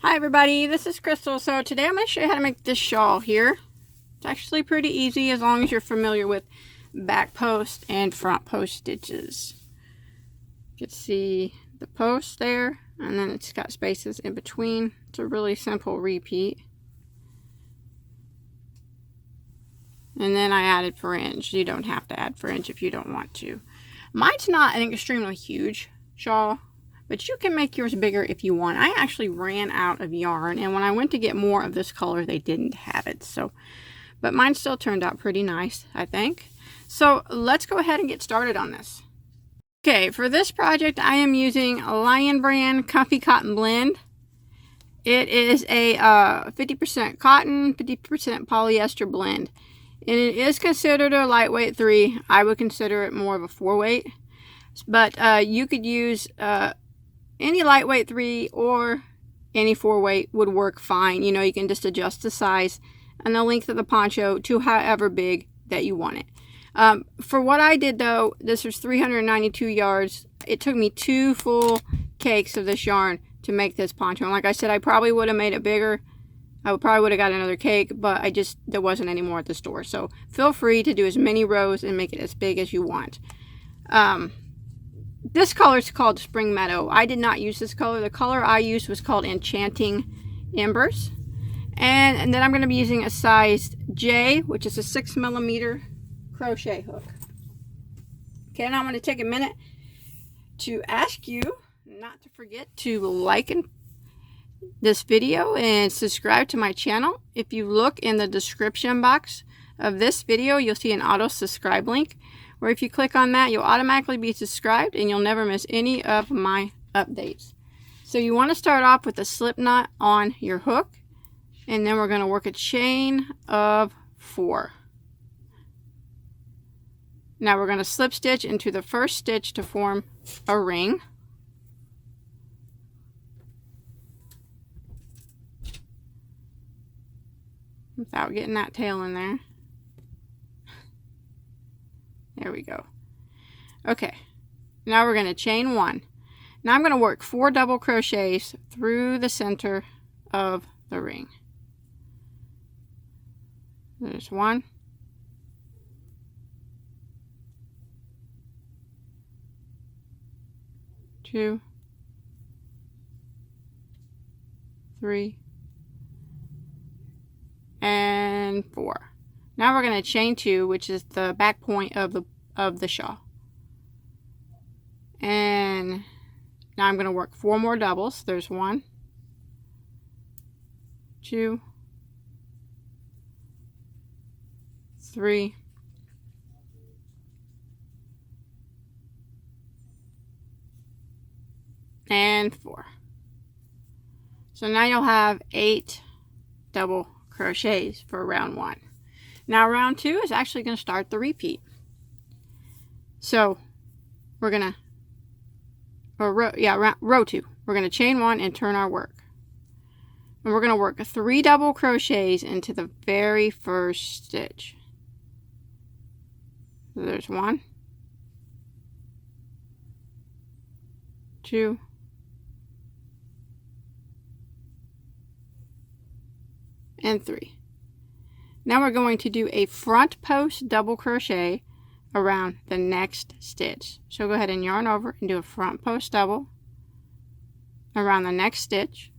Hi everybody, this is Crystal. So today I'm going to show you how to make this shawl here. It's actually pretty easy as long as you're familiar with back post and front post stitches. You can see the post there, and then it's got spaces in between. It's a really simple repeat. And then I added fringe. You don't have to add fringe if you don't want to. Mine's not an extremely huge shawl, but you can make yours bigger if you want. I actually ran out of yarn, and when I went to get more of this color, they didn't have it. But mine still turned out pretty nice, I think. So let's go ahead and get started on this. Okay, for this project, I am using a Lion Brand Comfy Cotton Blend. It is a 50% cotton, 50% polyester blend. And it is considered a lightweight 3. I would consider it more of a 4 weight. But you could use any lightweight 3 or any 4 weight would work fine. You know, you can just adjust the size and the length of the poncho to however big that you want it. For what I did though, this was 392 yards. It took me 2 full cakes of this yarn to make this poncho. And like I said, I probably would have made it bigger. I probably would have got another cake, but there wasn't any more at the store. So feel free to do as many rows and make it as big as you want. This color is called Spring Meadow. I did not use this color. The color I used was called Enchanting Embers. And then I'm going to be using a size J, which is a 6mm crochet hook. Okay, now I'm going to take a minute to ask you not to forget to like this video and subscribe to my channel. If you look in the description box of this video, you'll see an auto subscribe link, where if you click on that, you'll automatically be subscribed and you'll never miss any of my updates. So you want to start off with a slip knot on your hook, and then we're going to work a chain of 4. Now we're going to slip stitch into the first stitch to form a ring. Without getting that tail in there. There we go. Okay, now we're going to chain 1. Now I'm going to work 4 double crochets through the center of the ring. There's 1, 2, 3, and 4. Now we're going to chain 2, which is the back point of the shawl. And now I'm going to work 4 more doubles. There's 1, 2, 3, and 4. So now you'll have 8 double crochets for round 1. Now round 2 is actually going to start the repeat. So we're going to, row 2. We're going to chain 1 and turn our work. And we're going to work 3 double crochets into the very first stitch. So there's 1, 2, 3. Now we're going to do a front post double crochet around the next stitch. So go ahead and yarn over and do a front post double around the next stitch.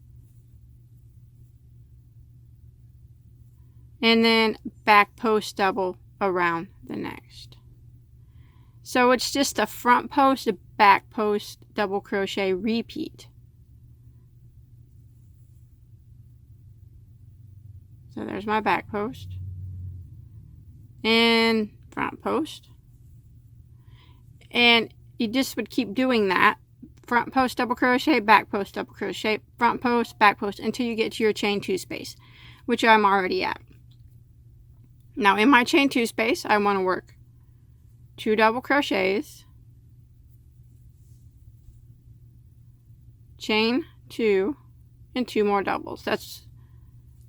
And then back post double around the next. So it's just a front post, a back post double crochet repeat. So there's my back post and front post. And you just would keep doing that. Front post double crochet, back post double crochet, front post, back post, until you get to your chain 2 space, which I'm already at. Now in my chain 2 space, I want to work 2 double crochets, chain 2, and 2 more doubles. That's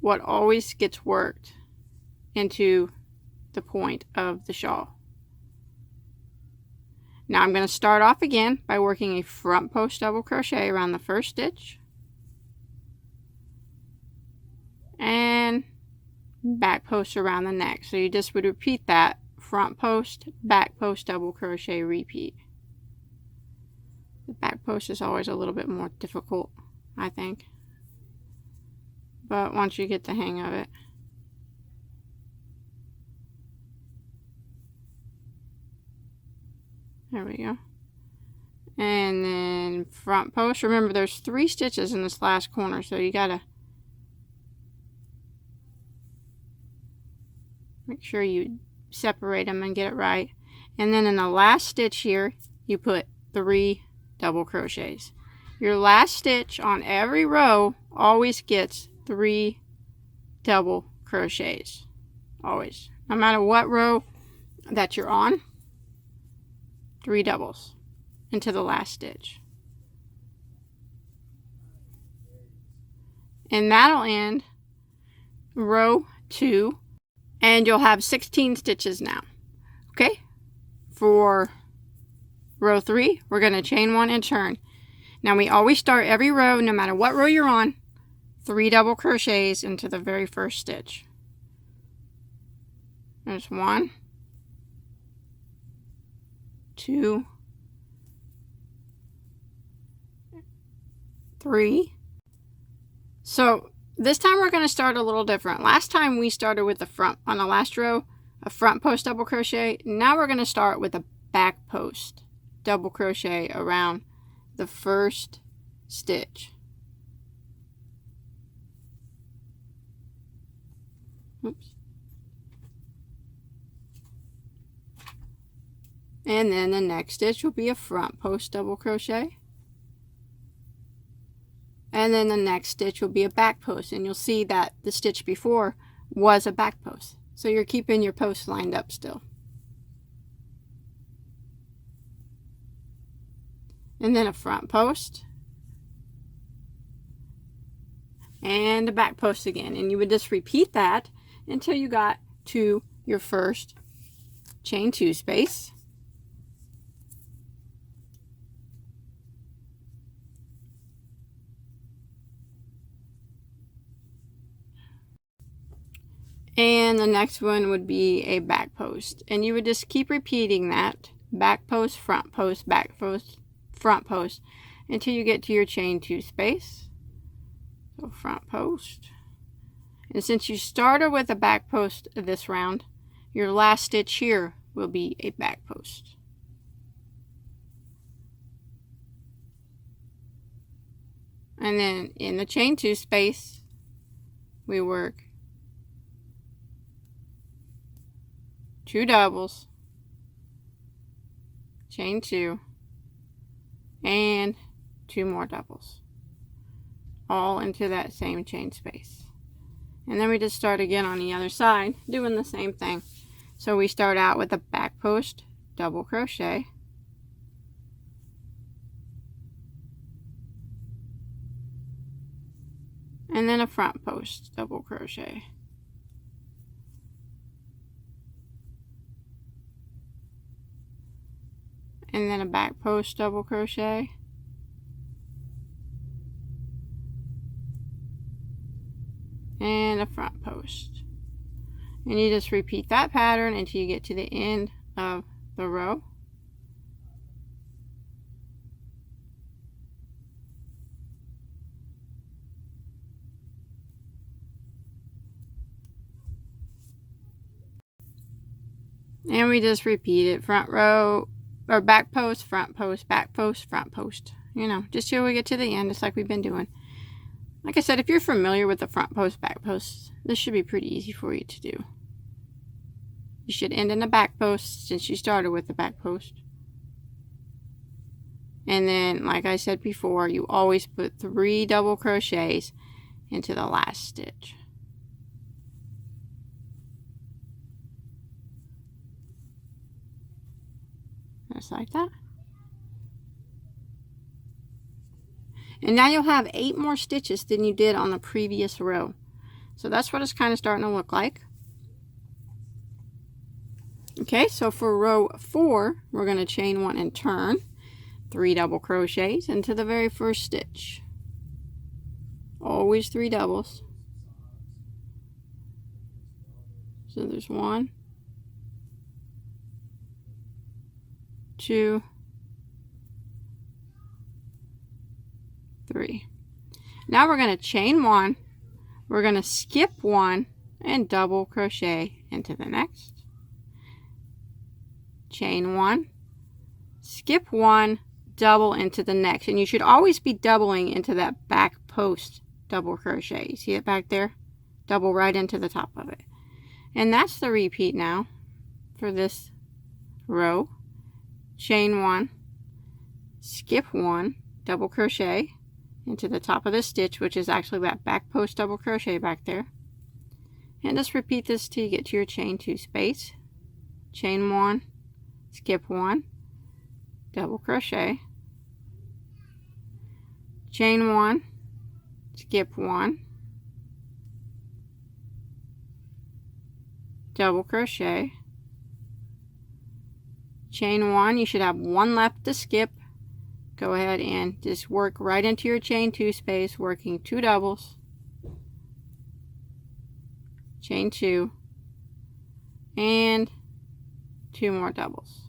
what always gets worked into the point of the shawl. Now I'm going to start off again by working a front post double crochet around the first stitch, and back post around the neck. So you just would repeat that, front post, back post, double crochet, repeat. The back post is always a little bit more difficult, I think, but once you get the hang of it. There we go. And then front post. Remember, there's 3 stitches in this last corner, so you gotta make sure you separate them and get it right. And then in the last stitch here, you put 3 double crochets. Your last stitch on every row always gets 3 double crochets. Always. No matter what row that you're on, 3 doubles into the last stitch. And that'll end row 2. And you'll have 16 stitches now. Okay? For row 3, we're going to chain 1 and turn. Now we always start every row, no matter what row you're on, 3 double crochets into the very first stitch. There's 1, 2, 3. So this time we're going to start a little different. Last time we started with the front, on the last row, a front post double crochet. Now we're going to start with a back post double crochet around the first stitch. Oops. And then the next stitch will be a front post double crochet. And then the next stitch will be a back post, and you'll see that the stitch before was a back post. So you're keeping your posts lined up still. And then a front post. And a back post again. And you would just repeat that until you got to your first chain 2 space. And the next one would be a back post. And you would just keep repeating that. Back post, front post, back post, front post, until you get to your chain 2 space. So front post. And since you started with a back post this round, your last stitch here will be a back post. And then in the chain 2 space, we work 2 doubles, chain 2, and 2 more doubles, all into that same chain space. And then we just start again on the other side doing the same thing. So we start out with a back post double crochet, and then a front post double crochet, and then a back post double crochet, and a front post. And you just repeat that pattern until you get to the end of the row. And we just repeat it, front row or back post, front post, back post, front post. You know, just till we get to the end, just like we've been doing. Like I said, if you're familiar with the front post, back post, this should be pretty easy for you to do. You should end in the back post since you started with the back post. And then, like I said before, you always put 3 double crochets into the last stitch. Just like that. And now you'll have 8 more stitches than you did on the previous row. So that's what it's kind of starting to look like. Okay, so for row 4, we're going to chain 1 and turn 3 double crochets into the very first stitch. Always 3 doubles. So there's 1, 2, 3. Now we're going to chain 1, we're going to skip 1 and double crochet into the next. Chain 1, skip 1, double into the next, and you should always be doubling into that back post double crochet. You see it back there? Double right into the top of it. And that's the repeat now for this row. Chain 1, skip 1, double crochet into the top of the stitch, which is actually that back post double crochet back there. And just repeat this till you get to your chain 2 space. Chain 1, skip 1, double crochet, chain 1, skip 1, double crochet, chain 1. You should have 1 left to skip. Go ahead and just work right into your chain 2 space, working 2 doubles, chain 2, and 2 more doubles.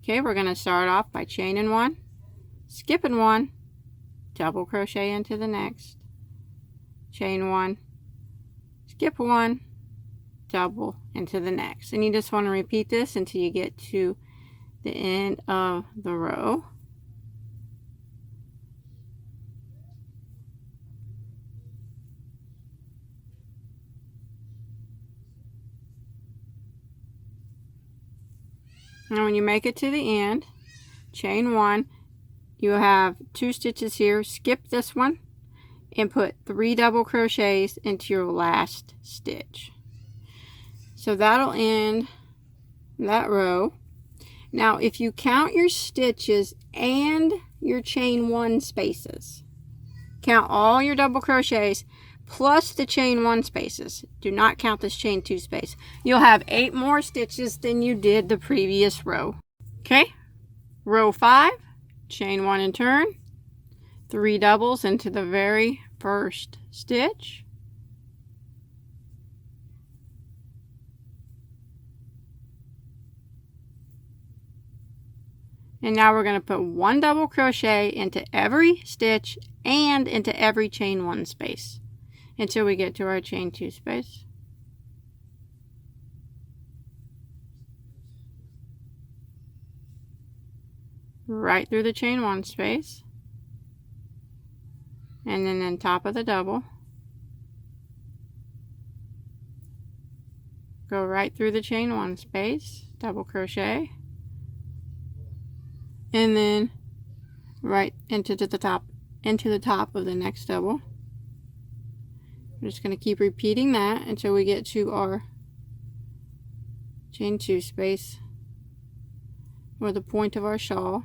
Okay, we're going to start off by chaining 1, skipping 1, double crochet into the next, chain 1, skip 1, double into the next. And you just want to repeat this until you get to the end of the row. Now when you make it to the end, chain 1, you have 2 stitches here, skip this one and put 3 double crochets into your last stitch. So that'll end that row. Now if you count your stitches and your chain 1 spaces, count all your double crochets plus the chain 1 spaces. Do not count this chain 2 space. You'll have 8 more stitches than you did the previous row. Okay, row 5, chain 1 and turn, 3 doubles into the very first stitch, and now we're going to put 1 double crochet into every stitch and into every chain 1 space until we get to our chain 2 space. Right through the chain 1 space, and then on top of the double, go right through the chain 1 space, double crochet, and then right into the top of the next double. We're just going to keep repeating that until we get to our chain 2 space or the point of our shawl.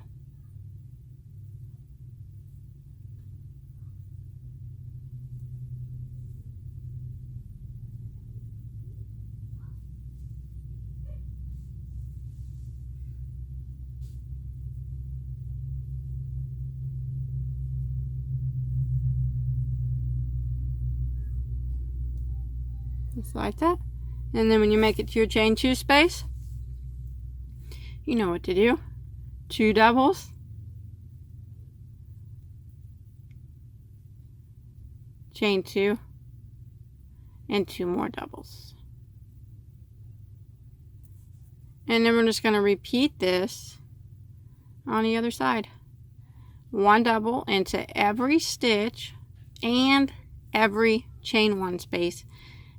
Just like that. And then when you make it to your chain 2 space, you know what to do. 2 doubles, chain 2, and 2 more doubles. And then we're just going to repeat this on the other side. 1 double into every stitch and every chain 1 space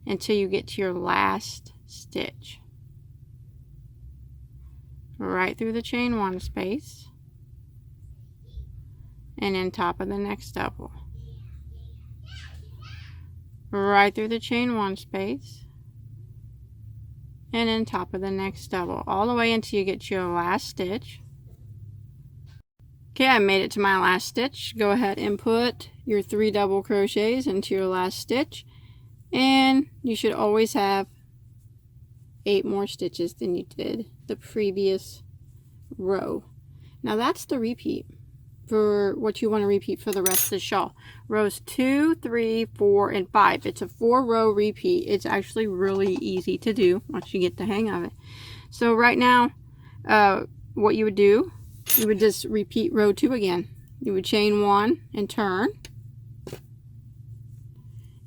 until you get to your last stitch. Right through the chain 1 space and in top of the next double. Right through the chain 1 space and in top of the next double, all the way until you get to your last stitch. Okay, I made it to my last stitch. Go ahead and put your 3 double crochets into your last stitch, and you should always have 8 more stitches than you did the previous row. Now that's the repeat. for what you want to repeat for the rest of the shawl. Rows 2, 3, 4, and 5. It's a 4-row repeat. It's actually really easy to do once you get the hang of it. So right now, what you would do, you would just repeat row 2 again. You would chain 1 and turn,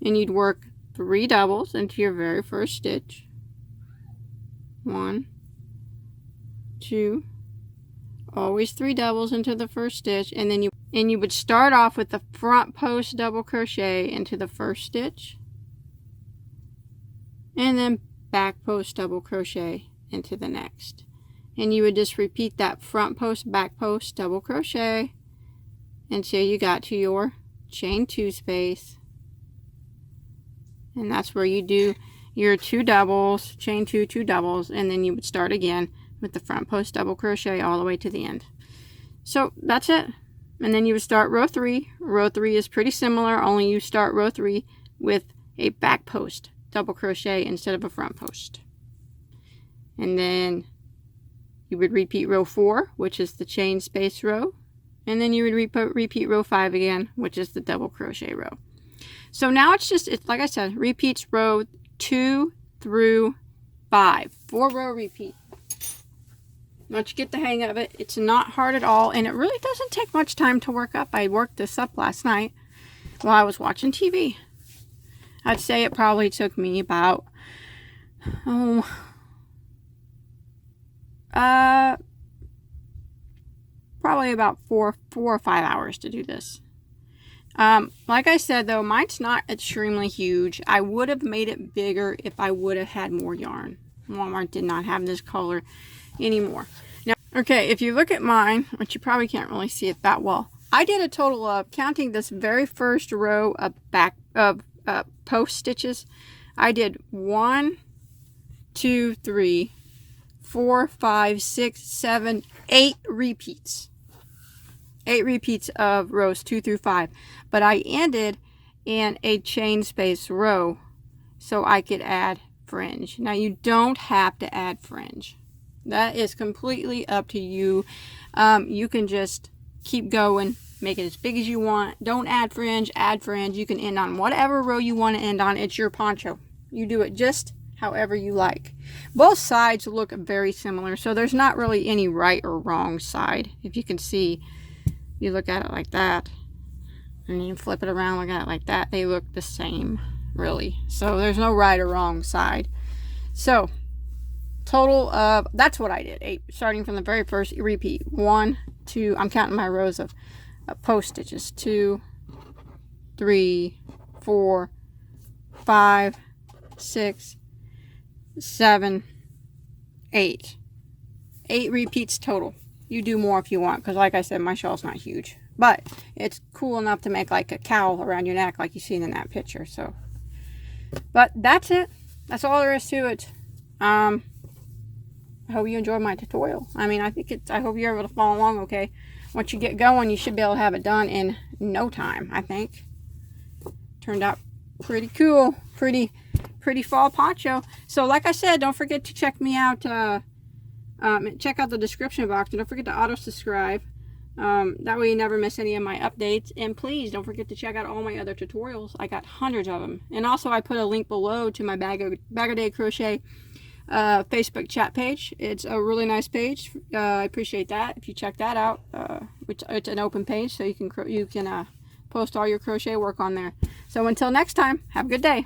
and you'd work 3 doubles into your very first stitch. 1, 2, always 3 doubles into the first stitch, and then you would start off with the front post double crochet into the first stitch, and then back post double crochet into the next. And you would just repeat that front post, back post, double crochet until you got to your chain 2 space. And that's where you do your 2 doubles, chain 2, 2 doubles, and then you would start again with the front post double crochet all the way to the end. So that's it. And then you would start row 3. Row 3 is pretty similar, only you start row 3 with a back post double crochet instead of a front post. And then you would repeat row 4, which is the chain space row, and then you would repeat row 5 again, which is the double crochet row. So now it's like I said, repeats row 2 through 5, 4-row repeat. Once you get the hang of it, it's not hard at all, and it really doesn't take much time to work up. I worked this up last night while I was watching TV. I'd say it probably took me about probably about 4 or 5 hours to do this. Like I said though, mine's not extremely huge. I would have made it bigger if I would have had more yarn. Walmart did not have this color anymore. Now, okay, if you look at mine, which you probably can't really see it that well, I did a total of, counting this very first row of post stitches, I did 1, 2, 3, 4, 5, 6, 7, 8 repeats. 8 repeats of rows 2 through 5. But I ended in a chain space row so I could add fringe. Now you don't have to add fringe. That is completely up to you. You can just keep going, make it as big as you want. Don't add fringe, add fringe. You can end on whatever row you want to end on. It's your poncho. You do it just however you like. Both sides look very similar, so there's not really any right or wrong side. If you can see, you look at it like that, and you flip it around, look at it like that, they look the same, really. So there's no right or wrong side. So total of, that's what I did, 8, starting from the very first repeat. 1, 2, I'm counting my rows of post stitches. 2, 3, 4, 5, 6, 7, 8. 8 repeats total. You do more if you want, because like I said, my shawl's not huge, but it's cool enough to make like a cowl around your neck like you seen in that picture. So, but that's it. That's all there is to it. I hope you enjoyed my tutorial. I mean, I hope you're able to follow along okay. Once you get going, you should be able to have it done in no time, I think. Turned out pretty cool. Pretty fall poncho. So like I said, don't forget to check me out. Check out the description box, and don't forget to auto subscribe. That way you never miss any of my updates. And please don't forget to check out all my other tutorials. I got hundreds of them. And also I put a link below to my Bagoday Crochet Facebook chat page. It's a really nice page. I appreciate that if you check that out. It's an open page, so you can post all your crochet work on there. So until next time, have a good day.